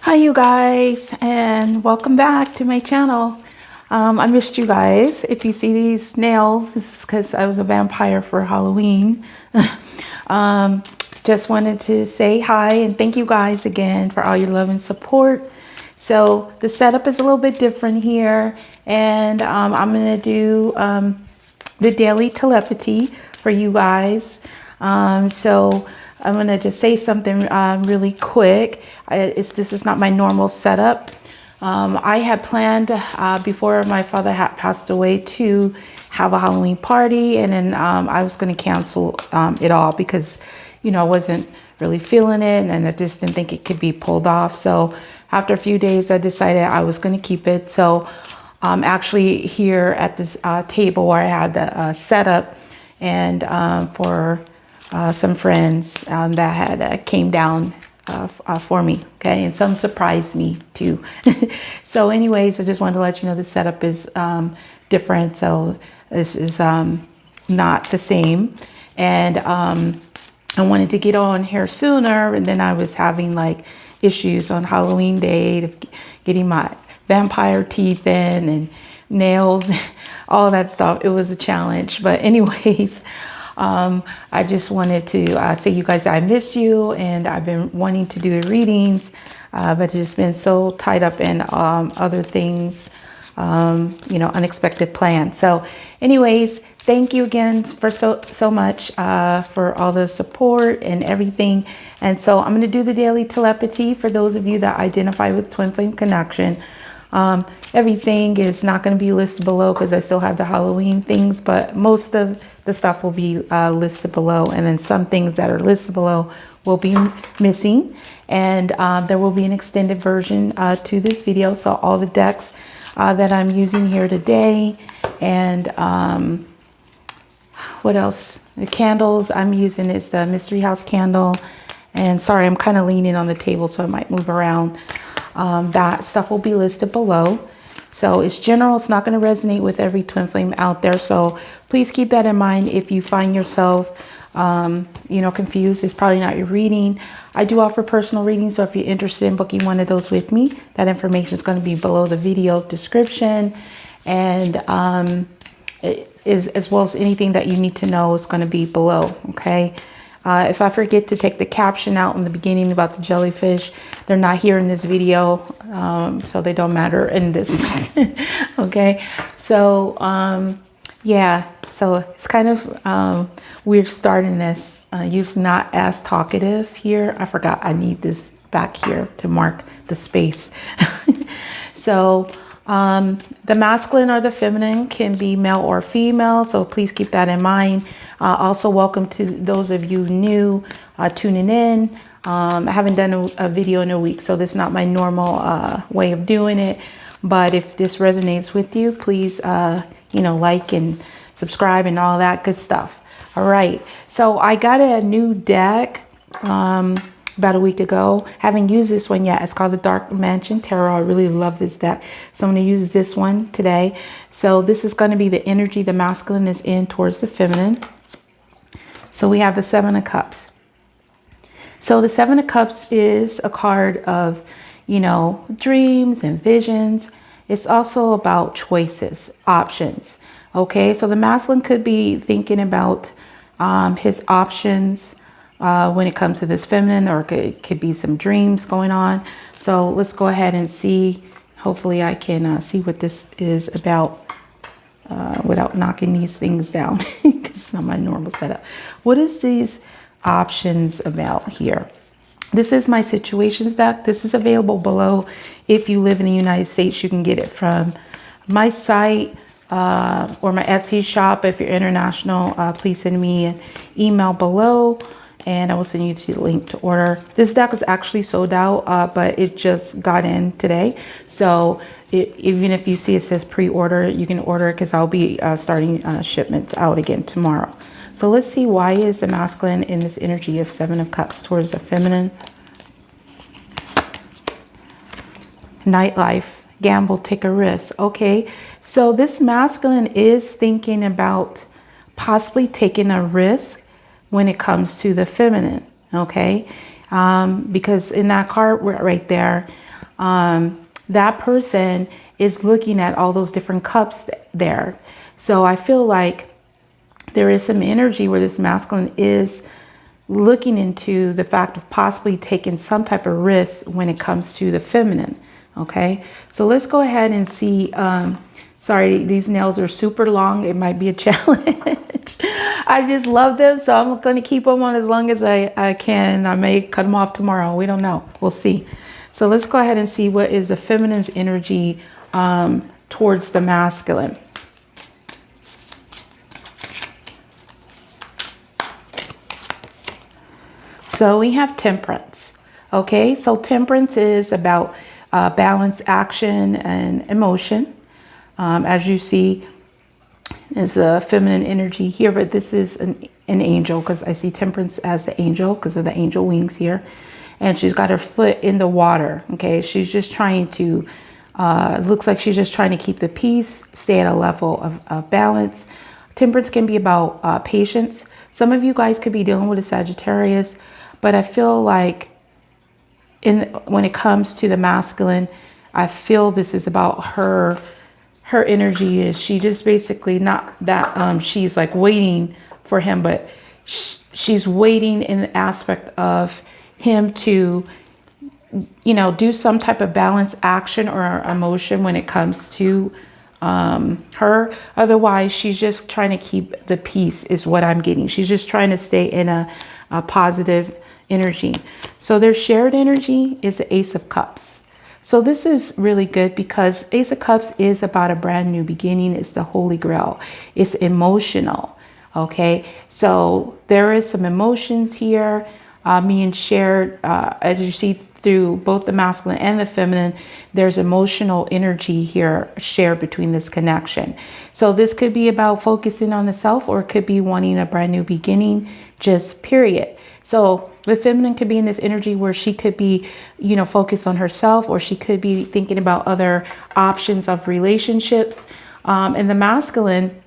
Hi you guys, and welcome back to my channel. I missed you guys. If you see these nails, this is because I was a vampire for Halloween. Just wanted to say hi and thank you guys again for all your love and support. So the setup is a little bit different here, and I'm going to do the daily telepathy for you guys. So I'm going to just say something really quick. This is not my normal setup. I had planned before my father had passed away to have a Halloween party, and then I was going to cancel it all because, you know, I wasn't really feeling it, and I just didn't think it could be pulled off. So after a few days, I decided I was going to keep it. So I'm actually here at this table where I had the setup, and for some friends that had came down for me, okay, and some surprised me too. So anyways, I just wanted to let you know the setup is different, so this is not the same, and I wanted to get on here sooner, and then I was having like issues on Halloween day of getting my vampire teeth in and nails, all that stuff. It was a challenge, but anyways, I just wanted to say, you guys, I missed you, and I've been wanting to do the readings, but it's been so tied up in other things, you know, unexpected plans. So anyways, thank you again for so much for all the support and everything. And so I'm going to do the daily telepathy for those of you that identify with twin flame connection. Everything is not going to be listed below because I still have the Halloween things, but most of the stuff will be listed below, and then some things that are listed below will be missing, and there will be an extended version to this video. So all the decks that I'm using here today, and what else? The candles I'm using is the Mystery House candle, and sorry, I'm kind of leaning on the table, so I might move around. That stuff will be listed below. So it's general. It's not going to resonate with every twin flame out there. So please keep that in mind. If you find yourself, you know, confused, it's probably not your reading. I do offer personal readings. So if you're interested in booking one of those with me, that information is going to be below the video description. And as well as anything that you need to know is going to be below. Okay. If I forget to take the caption out in the beginning about the jellyfish, they're not here in this video, so they don't matter in this. Okay, so yeah, so it's kind of weird starting this. Use not as talkative here. I forgot I need this back here to mark the space. So the masculine or the feminine can be male or female, so please keep that in mind. Also, welcome to those of you new tuning in. I haven't done a video in a week, so this is not my normal way of doing it. But if this resonates with you, please, you know, like and subscribe and all that good stuff. All right, so I got a new deck about a week ago. Haven't used this one yet. It's called the Dark Mansion Tarot. I really love this deck, so I'm going to use this one today. So this is going to be the energy the masculine is in towards the feminine. So we have the Seven of Cups. So the Seven of Cups is a card of, you know, dreams and visions. It's also about choices, options. Okay, so the masculine could be thinking about his options when it comes to this feminine, or it could be some dreams going on. So let's go ahead and see. Hopefully I can see what this is about without knocking these things down, because it's not my normal setup. What is these options about here? This is my situations deck. This is available below. If you live in the United States, you can get it from my site or my Etsy shop. If you're international, please send me an email below, and I will send you the link to order. This deck is actually sold out, but it just got in today. So even if you see it says pre-order, you can order it, because I'll be starting shipments out again tomorrow. So let's see, why is the masculine in this energy of Seven of Cups towards the feminine? Nightlife, gamble, take a risk. Okay, so this masculine is thinking about possibly taking a risk when it comes to the feminine. Okay, because in that card right there, that person is looking at all those different cups there. So I feel like there is some energy where this masculine is looking into the fact of possibly taking some type of risk when it comes to the feminine. Okay, so let's go ahead and see. Sorry, these nails are super long. It might be a challenge. I just love them, so I'm going to keep them on as long as I can. I may cut them off tomorrow. We don't know. We'll see. So let's go ahead and see what is the feminine's energy towards the masculine. So we have temperance. Okay, so temperance is about balance, action, and emotion. As you see, there's a feminine energy here, but this is an angel, because I see temperance as the angel because of the angel wings here. And she's got her foot in the water. Okay, she's just trying to, looks like she's just trying to keep the peace, stay at a level of balance. Temperance can be about patience. Some of you guys could be dealing with a Sagittarius, but I feel like when it comes to the masculine, I feel this is about her energy is she just basically not that she's like waiting for him, but she's waiting in the aspect of him to, you know, do some type of balance action or emotion when it comes to her. Otherwise, she's just trying to keep the peace is what I'm getting. She's just trying to stay in a positive energy. So their shared energy is the Ace of Cups. So this is really good because Ace of Cups is about a brand new beginning. It's the Holy Grail. It's emotional. Okay, so there is some emotions here being shared. As you see through both the masculine and the feminine, there's emotional energy here shared between this connection. So this could be about focusing on the self, or it could be wanting a brand new beginning, just period. So the feminine could be in this energy where she could be, you know, focused on herself, or she could be thinking about other options of relationships. And the masculine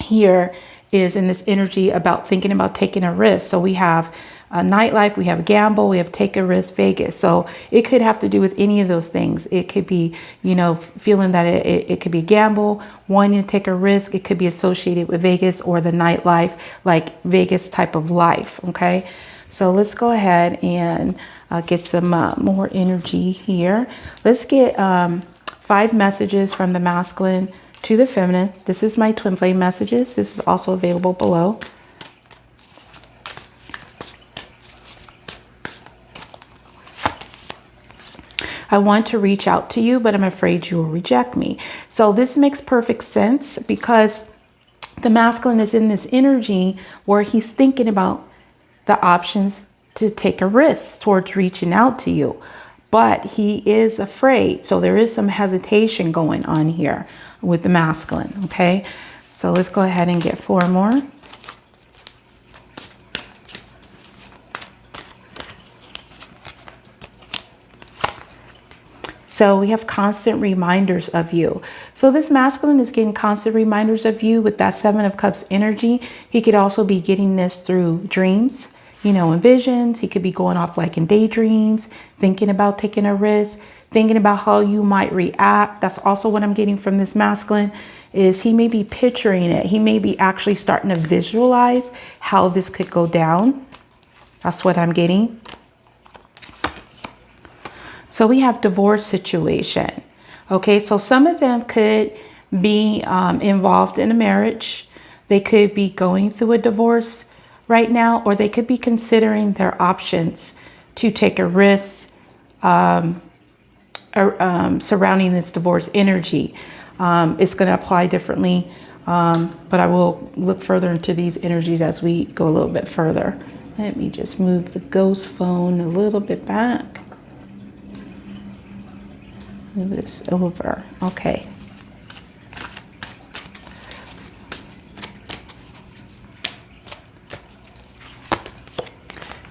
here is in this energy about thinking about taking a risk. So we have nightlife, we have gamble, we have take a risk, Vegas. So it could have to do with any of those things. It could be, you know, feeling that it could be gamble, wanting to take a risk. It could be associated with Vegas or the nightlife, like Vegas type of life. Okay. So let's go ahead and get some more energy here. Let's get 5 messages from the masculine to the feminine. This is my twin flame messages. This is also available below. I want to reach out to you, but I'm afraid you will reject me. So this makes perfect sense because the masculine is in this energy where he's thinking about the options to take a risk towards reaching out to you, but he is afraid. So there is some hesitation going on here with the masculine. Okay, so let's go ahead and get 4 more. So we have constant reminders of you. So this masculine is getting constant reminders of you with that 7 of Cups energy. He could also be getting this through dreams, you know, in visions. He could be going off like in daydreams, thinking about taking a risk, thinking about how you might react. That's also what I'm getting from this masculine, is he may be picturing it. He may be actually starting to visualize how this could go down. That's what I'm getting. So we have divorce situation. Okay, so some of them could be involved in a marriage. They could be going through a divorce right now, or they could be considering their options to take a risk surrounding this divorce energy. It's going to apply differently, but I will look further into these energies as we go a little bit further. Let me just move the ghost phone a little bit back. Move this over. Okay.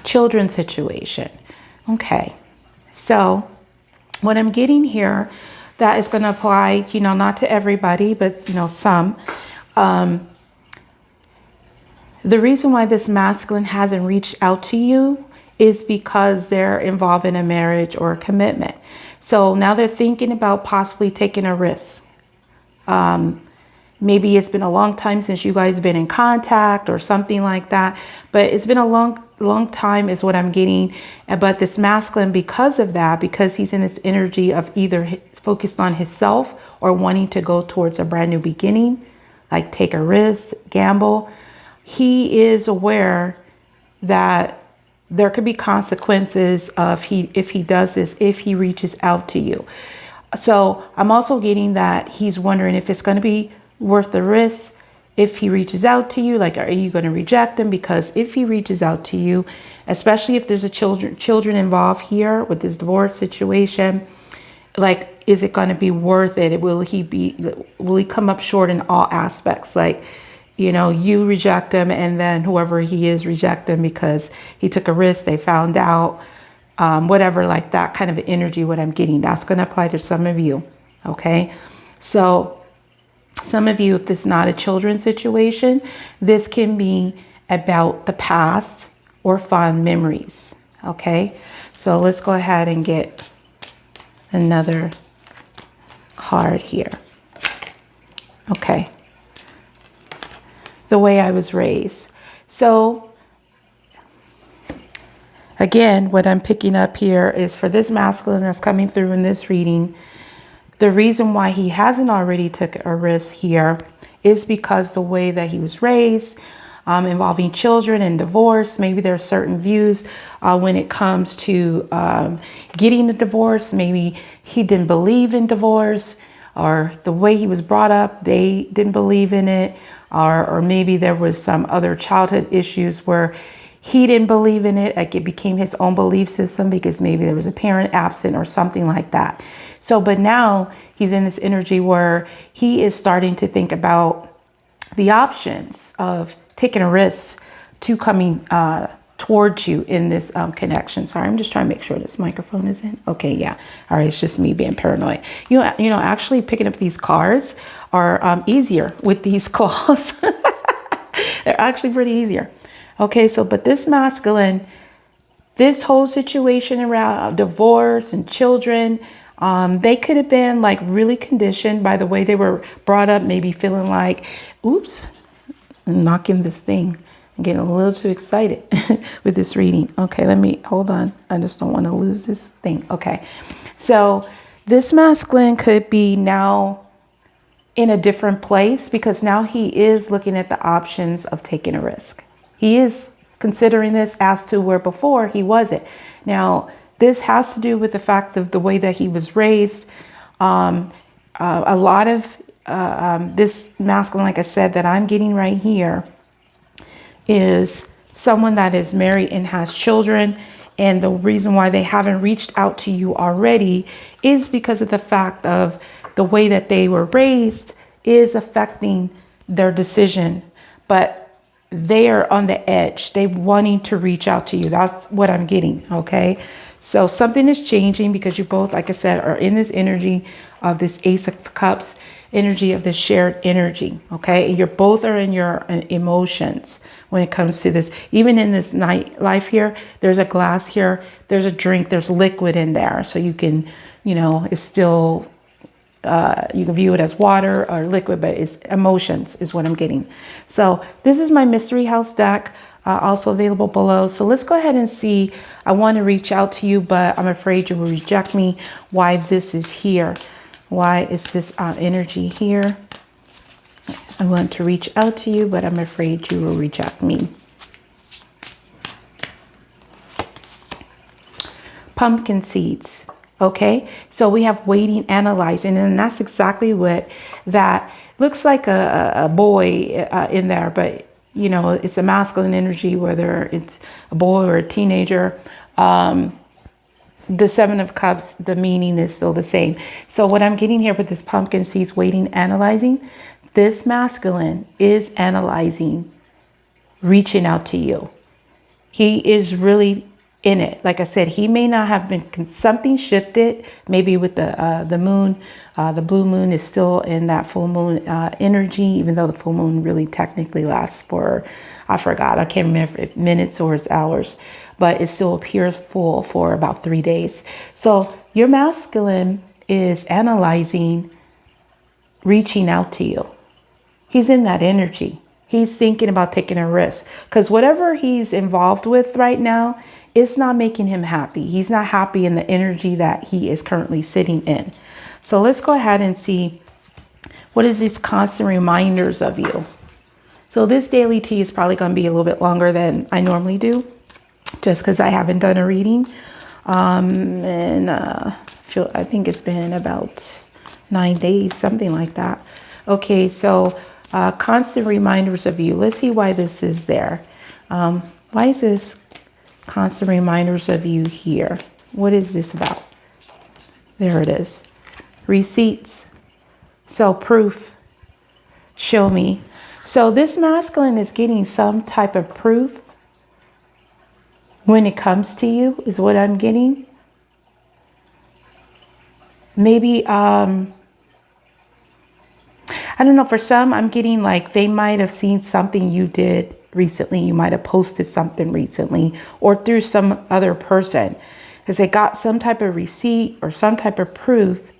Children situation. Okay. So what I'm getting here, that is going to apply, you know, not to everybody, but, you know, some. The reason why this masculine hasn't reached out to you is because they're involved in a marriage or a commitment. So now they're thinking about possibly taking a risk. Maybe it's been a long time since you guys have been in contact or something like that, but it's been a long time is what I'm getting. But this masculine, because of that, because he's in this energy of either focused on himself or wanting to go towards a brand new beginning, like take a risk, gamble, he is aware that there could be consequences of if he does this, if he reaches out to you. So I'm also getting that he's wondering if it's going to be worth the risk if he reaches out to you. Like, are you going to reject him? Because if he reaches out to you, especially if there's a children involved here with this divorce situation, like, is it going to be worth it? Will he come up short in all aspects? Like, you know, you reject him and then whoever he is reject him because he took a risk, they found out, whatever, like that kind of energy, what I'm getting, that's going to apply to some of you. Okay. So some of you, if this is not a children's situation, this can be about the past or fond memories. Okay. So let's go ahead and get another card here. Okay. The way I was raised. So again, what I'm picking up here is for this masculine that's coming through in this reading, the reason why he hasn't already took a risk here is because the way that he was raised, involving children and divorce. Maybe there are certain views when it comes to getting a divorce. Maybe he didn't believe in divorce, or the way he was brought up, they didn't believe in it. Or maybe there was some other childhood issues where he didn't believe in it. Like it became his own belief system because maybe there was a parent absent or something like that. So, but now he's in this energy where he is starting to think about the options of taking a risk to coming towards you in this connection. Sorry, I'm just trying to make sure this microphone is in. Okay, yeah. All right, it's just me being paranoid. You know, actually picking up these cards are easier with these calls. They're actually pretty easier. Okay, so but this masculine, this whole situation around divorce and children, they could have been like really conditioned by the way they were brought up, maybe feeling like, oops, I'm knocking this thing. I'm getting a little too excited with this reading. Okay, let me, hold on. I just don't want to lose this thing. Okay, so this masculine could be now in a different place because now he is looking at the options of taking a risk. He is considering this as to where before he wasn't. Now, this has to do with the fact of the way that he was raised. A lot of this masculine, like I said, that I'm getting right here is someone that is married and has children. And the reason why they haven't reached out to you already is because of the fact of the way that they were raised is affecting their decision. But they are on the edge. They wanting to reach out to you. That's what I'm getting. Okay. So something is changing because you both, like I said, are in this energy of this Ace of Cups, energy of this shared energy. Okay. And you're both are in your emotions when it comes to this. Even in this night life here, there's a glass here, there's a drink, there's liquid in there. So you can, you know, it's still, you can view it as water or liquid, but it's emotions is what I'm getting. So this is my mystery house deck, also available below. So let's go ahead and see. I want to reach out to you, but I'm afraid you will reject me. Why this is here? Why is this energy here? I want to reach out to you, but I'm afraid you will reject me. Pumpkin seeds. Okay, so we have waiting, analyzing, and that's exactly what that looks like a boy in there, but you know, it's a masculine energy, whether it's a boy or a teenager. The Seven of Cups, the meaning is still the same. So what I'm getting here with this pumpkin seeds, waiting, analyzing, this masculine is analyzing, reaching out to you. He is really in it. Like I said, he may not have been, something shifted, maybe with the moon. The blue moon is still in that full moon energy, even though the full moon really technically lasts for, I forgot, I can't remember if minutes or it's hours, but it still appears full for about 3 days. So your masculine is analyzing, reaching out to you. He's in that energy. He's thinking about taking a risk, because whatever he's involved with right now, it's not making him happy. He's not happy in the energy that he is currently sitting in. So let's go ahead and see, what is these constant reminders of you? So this daily tea is probably going to be a little bit longer than I normally do, just because I haven't done a reading. I think it's been about 9 days, something like that. Okay, so constant reminders of you. Let's see why this is there. Why is this constant reminders of you here? What is this about? There it is. Receipts. So proof. Show me. So this masculine is getting some type of proof when it comes to you, is what I'm getting. Maybe, I don't know, for some, I'm getting like they might have seen something you did recently. You might have posted something recently, or through some other person, because they got some type of receipt or some type of proof.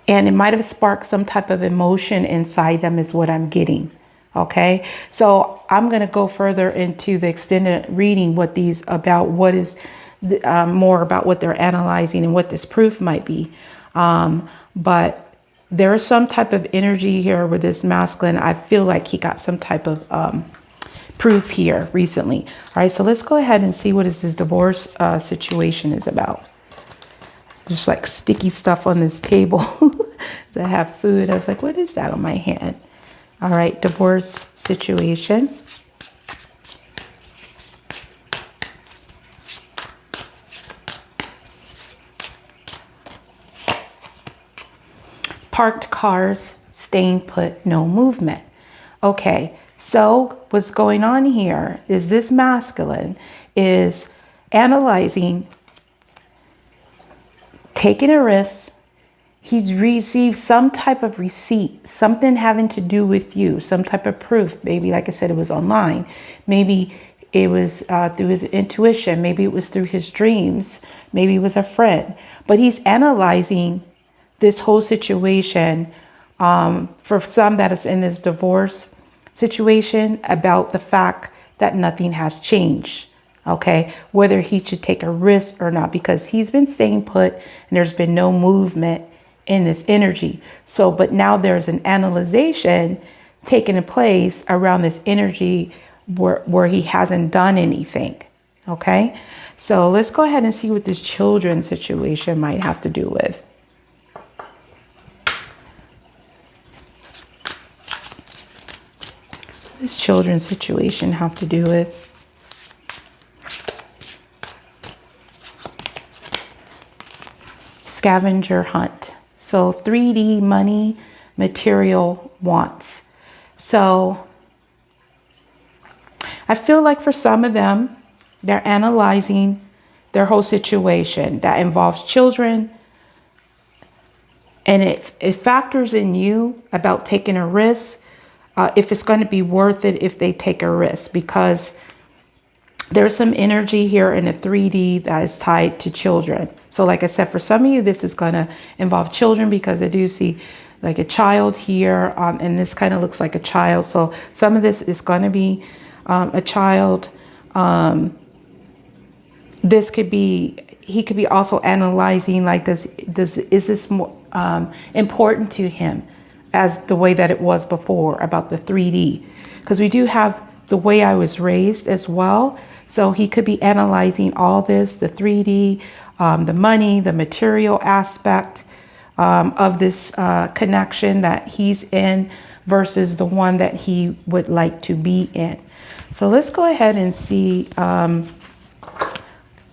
And it might have sparked some type of emotion inside them, is what I'm getting. Okay, so I'm going to go further into the extended reading, what these about, what is more about what they're analyzing and what this proof might be. But there is some type of energy here with this masculine. I feel like he got some type of proof here recently. All right, so let's go ahead and see what is this divorce situation is about. There's like sticky stuff on this table. I have food. I was like, what is that on my hand? All right, divorce situation. Parked cars, staying put, no movement. Okay, so what's going on here is this masculine is analyzing, taking a risk. He's received some type of receipt, something having to do with you, some type of proof. Maybe, like I said, it was online. Maybe it was through his intuition. Maybe it was through his dreams. Maybe it was a friend. But he's analyzing this whole situation, for some that is in this divorce situation, about the fact that nothing has changed. Okay, whether he should take a risk or not, because he's been staying put and there's been no movement in this energy. So, but now there's an analyzation taking place around this energy where he hasn't done anything. Okay, so let's go ahead and see what this children situation might have to do with. This children's situation have to do with? Scavenger hunt. So 3D money, material wants. So I feel like for some of them, they're analyzing their whole situation that involves children. And it factors in you about taking a risk, if it's going to be worth it if they take a risk, because there's some energy here in a 3D that is tied to children. So like I said, for some of you, this is going to involve children, because I do see like a child here, and this kind of looks like a child. So some of this is going to be a child. This could be, he could be also analyzing, like, is this more important to him as the way that it was before about the 3D? Because we do have the way I was raised as well. So he could be analyzing all this, the 3D, the money, the material aspect of this connection that he's in versus the one that he would like to be in. So let's go ahead and see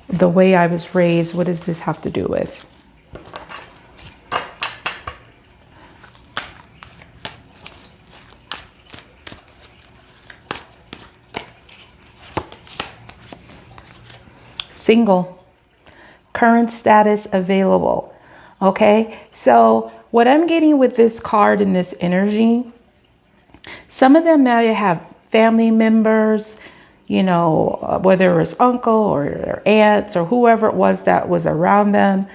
the way I was raised. What does this have to do with? single, current status available. Okay, so what I'm getting with this card and this energy, some of them might have family members, you know, whether it was uncle or their aunts or whoever it was that was around them.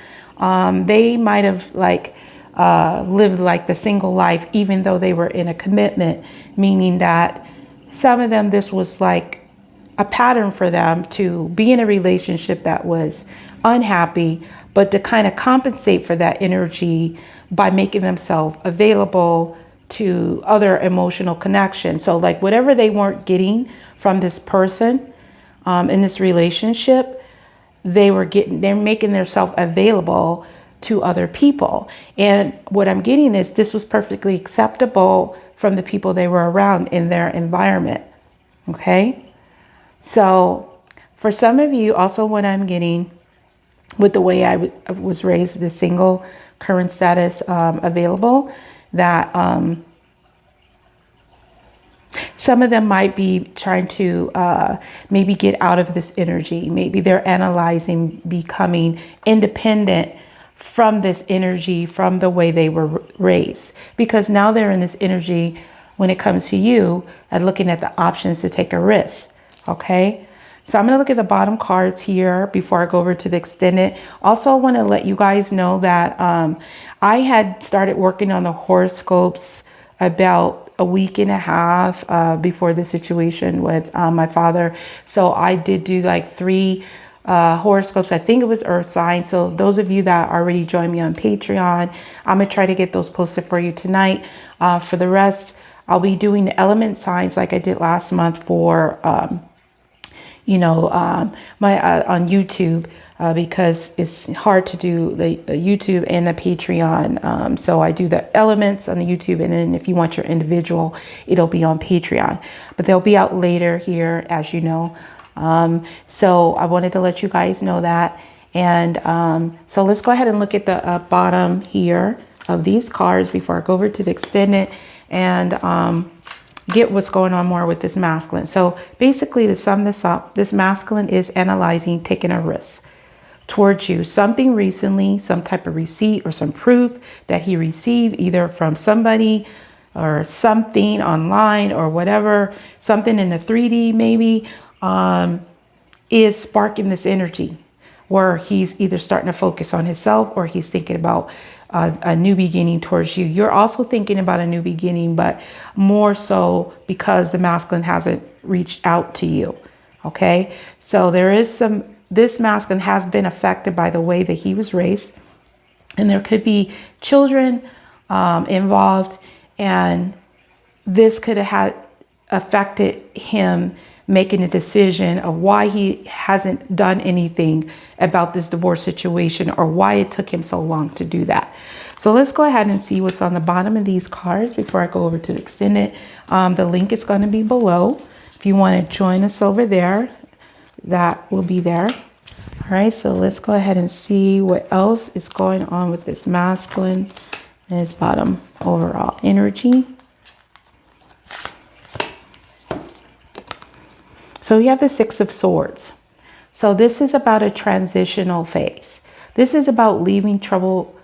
They might have like lived like the single life, even though they were in a commitment, meaning that some of them, this was like a pattern for them to be in a relationship that was unhappy, but to kind of compensate for that energy by making themselves available to other emotional connection. So like whatever they weren't getting from this person in this relationship, they're making themselves available to other people. And what I'm getting is this was perfectly acceptable from the people they were around in their environment. Okay. So for some of you, also what I'm getting with the way I was raised, the single, current status available, that some of them might be trying to maybe get out of this energy. Maybe they're analyzing becoming independent from this energy, from the way they were raised, because now they're in this energy when it comes to you and looking at the options to take a risk. Okay, so I'm going to look at the bottom cards here before I go over to the extended. Also, I want to let you guys know that I had started working on the horoscopes about a week and a half before the situation with my father. So I did do like 3 horoscopes. I think it was earth signs. So those of you that already joined me on Patreon, I'm going to try to get those posted for you tonight. For the rest, I'll be doing the element signs like I did last month for my on YouTube, because it's hard to do the YouTube and the Patreon. So I do the elements on the YouTube, and then if you want your individual, it'll be on Patreon, but they'll be out later here, as you know. So I wanted to let you guys know that. And so let's go ahead and look at the bottom here of these cards before I go over to the extended and get what's going on more with this masculine. So basically, to sum this up, this masculine is analyzing, taking a risk towards you. Something recently, some type of receipt or some proof that he received either from somebody or something online or whatever, something in the 3D maybe, is sparking this energy where he's either starting to focus on himself or he's thinking about a new beginning towards you. You're also thinking about a new beginning, but more so because the masculine hasn't reached out to you. Okay, so there is this masculine has been affected by the way that he was raised, and there could be children involved, and this could have had affected him making a decision of why he hasn't done anything about this divorce situation, or why it took him so long to do that. So let's go ahead and see what's on the bottom of these cards before I go over to the extended. The link is going to be below. If you want to join us over there, that will be there. All right, so let's go ahead and see what else is going on with this masculine and his bottom overall energy. So you have the 6 of Swords. So this is about a transitional phase. This is about leaving trouble,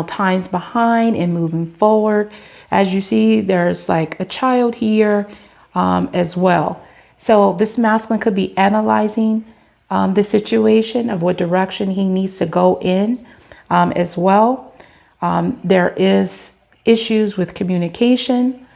times behind and moving forward. As you see, there's like a child here as well. So this masculine could be analyzing the situation of what direction he needs to go in as well. There is issues with communication.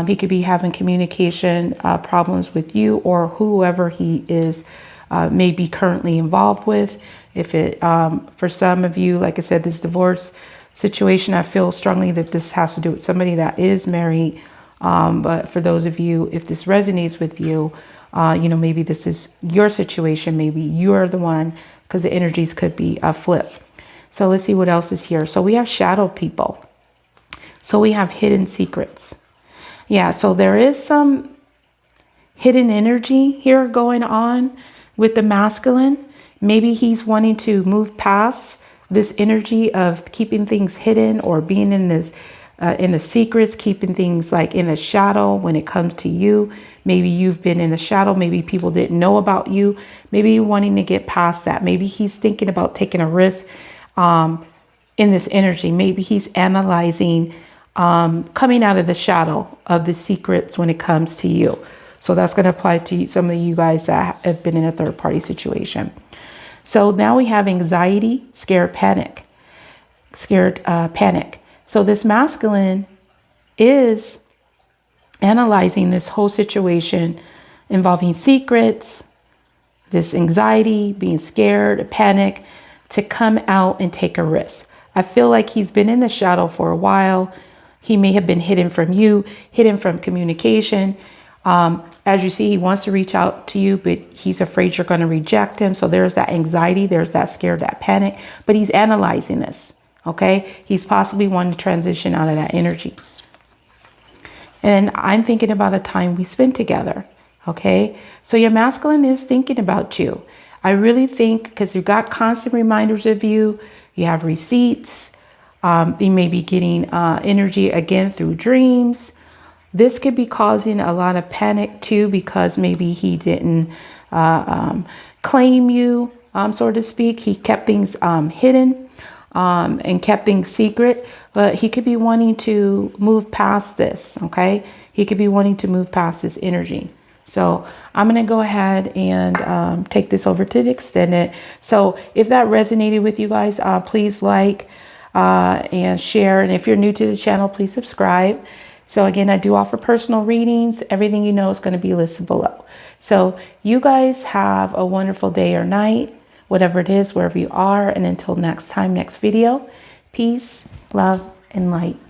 He could be having communication problems with you or whoever he is may be currently involved with. If it, for some of you, like I said, this divorce situation, I feel strongly that this has to do with somebody that is married. But for those of you, if this resonates with you, maybe this is your situation. Maybe you're the one, because the energies could be a flip. So let's see what else is here. So we have shadow people. So we have hidden secrets. Yeah, so there is some hidden energy here going on with the masculine. Maybe he's wanting to move past this energy of keeping things hidden or being in this in the secrets, keeping things like in the shadow when it comes to you. Maybe you've been in the shadow. Maybe people didn't know about you. Maybe you're wanting to get past that. Maybe he's thinking about taking a risk in this energy. Maybe he's analyzing coming out of the shadow of the secrets when it comes to you. So that's going to apply to some of you guys that have been in a third party situation. So now we have anxiety, scared, panic. So this masculine is analyzing this whole situation involving secrets, this anxiety, being scared, panic, to come out and take a risk. I feel like he's been in the shadow for a while. He may have been hidden from you, hidden from communication. As you see, he wants to reach out to you, but he's afraid you're going to reject him. So there's that anxiety, there's that scared, that panic, but he's analyzing this. Okay. He's possibly wanting to transition out of that energy. And I'm thinking about a time we spent together. Okay. So your masculine is thinking about you. I really think because you've got constant reminders of you, you have receipts, you may be getting energy again through dreams. This could be causing a lot of panic too, because maybe he didn't claim you, so to speak. He kept things hidden and kept things secret, but he could be wanting to move past this, okay? He could be wanting to move past this energy. So I'm going to go ahead and take this over to the extended. So if that resonated with you guys, please like and share. And if you're new to the channel, please subscribe. So again, I do offer personal readings. Everything you know is going to be listed below. So you guys have a wonderful day or night, whatever it is, wherever you are. And until next time, next video, peace, love, and light.